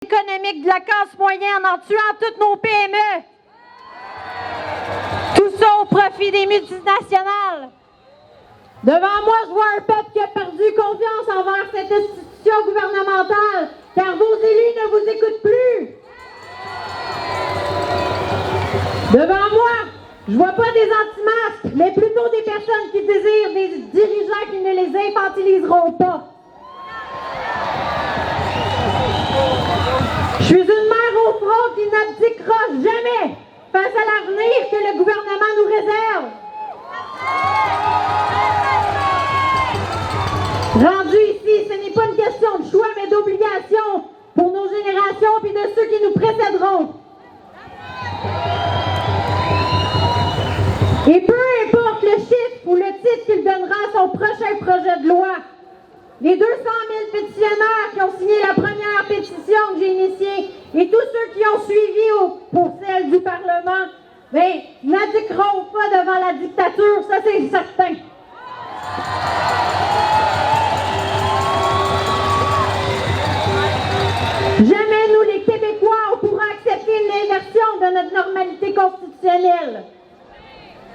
économique de la classe moyenne en tuant toutes nos PME. Tout ça au profit des multinationales. Devant moi, je vois un peuple qui a perdu confiance envers cette institution gouvernementale, car vos élus ne vous écoutent plus. Devant moi, je vois pas des anti-masques, mais plutôt des personnes qui désirent des dirigeants qui ne les infantiliseront pas. Je suis une mère au front qui n'abdiquera jamais face à l'avenir que le gouvernement nous réserve. Rendu ici, ce n'est pas une question de choix, mais d'obligation pour nos générations et de ceux qui nous précéderont. Et peu importe le chiffre ou le titre qu'il donnera à son prochain projet de loi, les 200 000 pétitionnaires qui ont signé la première pétition que j'ai initiée et tous ceux qui ont suivi pour celle du Parlement, n'abdiqueront pas devant la dictature, ça c'est certain. Jamais nous les Québécois, on pourra accepter une inversion de notre normalité constitutionnelle.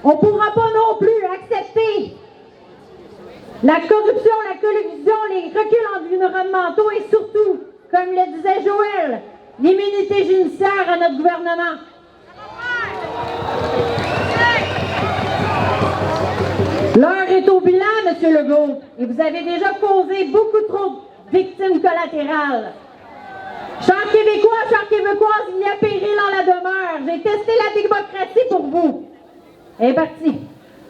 On ne pourra pas non plus accepter la corruption, la collusion, les reculs environnementaux et surtout, comme le disait Joël, l'immunité judiciaire à notre gouvernement. L'heure est au bilan, M. Legault, et vous avez déjà causé beaucoup trop de victimes collatérales. Chers Québécois, chers Québécoises, il y a péril en la demeure. J'ai testé la démocratie pour vous. Elle est partie.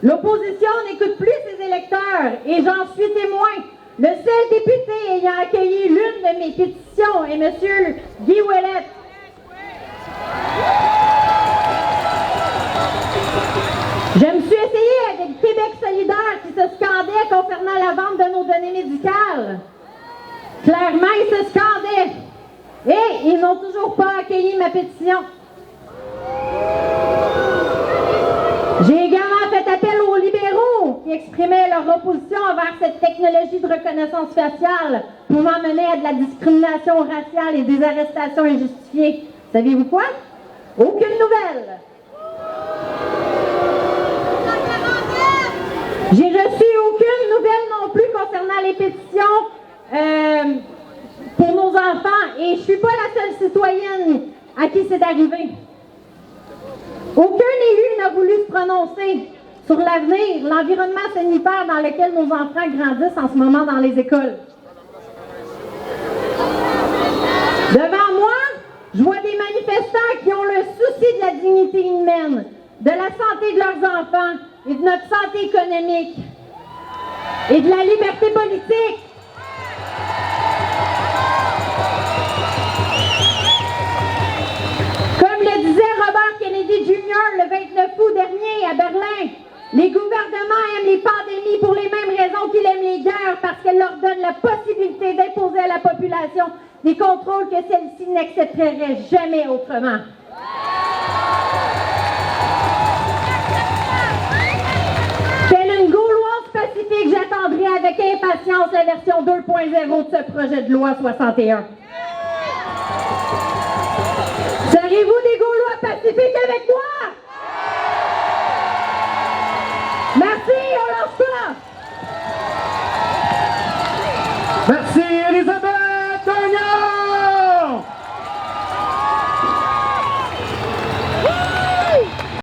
L'opposition n'écoute plus ses électeurs et j'en suis témoin. Le seul député ayant accueilli l'une de mes pétitions est M. Guy Ouellet. Je me suis essayée avec Québec solidaire qui se scandait concernant la vente de nos données médicales. Clairement, ils se scandaient. Et ils n'ont toujours pas accueilli ma pétition. J'ai également fait appel aux libéraux qui exprimaient leur opposition envers cette technologie de reconnaissance faciale pouvant mener à de la discrimination raciale et des arrestations injustifiées. Savez-vous quoi? Aucune nouvelle. J'ai reçu aucune nouvelle non plus concernant les pétitions pour nos enfants et je ne suis pas la seule citoyenne à qui c'est arrivé. Aucun élu n'a voulu se prononcer sur l'avenir, l'environnement sanitaire dans lequel nos enfants grandissent en ce moment dans les écoles. Devant moi, je vois des manifestants qui ont le souci de la dignité humaine, de la santé de leurs enfants et de notre santé économique et de la liberté politique. Comme le disait Robert Kennedy Jr. le 29 août dernier à Berlin, les gouvernements aiment les pandémies pour les mêmes raisons qu'ils aiment les guerres, parce qu'elles leur donnent la possibilité d'imposer à la population des contrôles que celle-ci n'accepterait jamais autrement. Telle une Gauloise pacifique, j'attendrai avec impatience la version 2.0 de ce projet de loi 61. Serez-vous des Gaulois pacifiques avec moi?